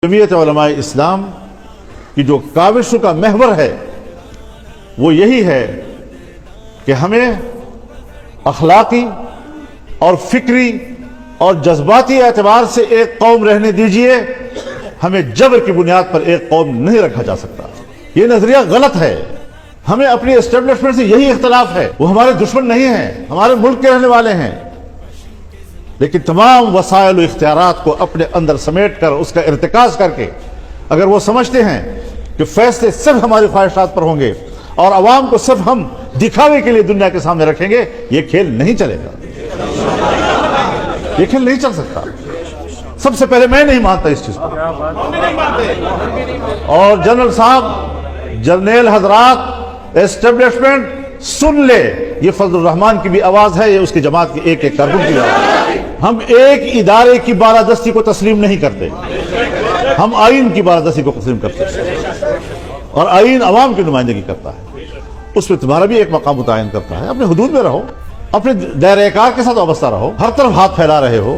جمعیت علماء اسلام کی جو کاوشوں کا محور ہے وہ یہی ہے کہ ہمیں اخلاقی اور فکری اور جذباتی اعتبار سے ایک قوم رہنے دیجئے، ہمیں جبر کی بنیاد پر ایک قوم نہیں رکھا جا سکتا۔ یہ نظریہ غلط ہے۔ ہمیں اپنی اسٹیبلشمنٹ سے یہی اختلاف ہے، وہ ہمارے دشمن نہیں ہیں، ہمارے ملک کے رہنے والے ہیں، لیکن تمام وسائل و اختیارات کو اپنے اندر سمیٹ کر اس کا ارتکاز کر کے اگر وہ سمجھتے ہیں کہ فیصلے صرف ہماری خواہشات پر ہوں گے اور عوام کو صرف ہم دکھاوے کے لیے دنیا کے سامنے رکھیں گے، یہ کھیل نہیں چلے گا، یہ کھیل نہیں چل سکتا۔ سب سے پہلے میں نہیں مانتا اس چیز کو، اور جنرل صاحب، جرنیل حضرات، اسٹیبلشمنٹ سن لے، یہ فضل الرحمان کی بھی آواز ہے، یہ اس کی جماعت کی ایک ایک کارکن کی آواز ہے۔ ہم ایک ادارے کی بالادستی کو تسلیم نہیں کرتے، ہم آئین کی بالادستی کو تسلیم کرتے ہیں، اور آئین عوام کی نمائندگی کرتا ہے، اس میں تمہارا بھی ایک مقام متعین کرتا ہے۔ اپنے حدود میں رہو، اپنے دائرۂ کار کے ساتھ وابستہ رہو، ہر طرف ہاتھ پھیلا رہے ہو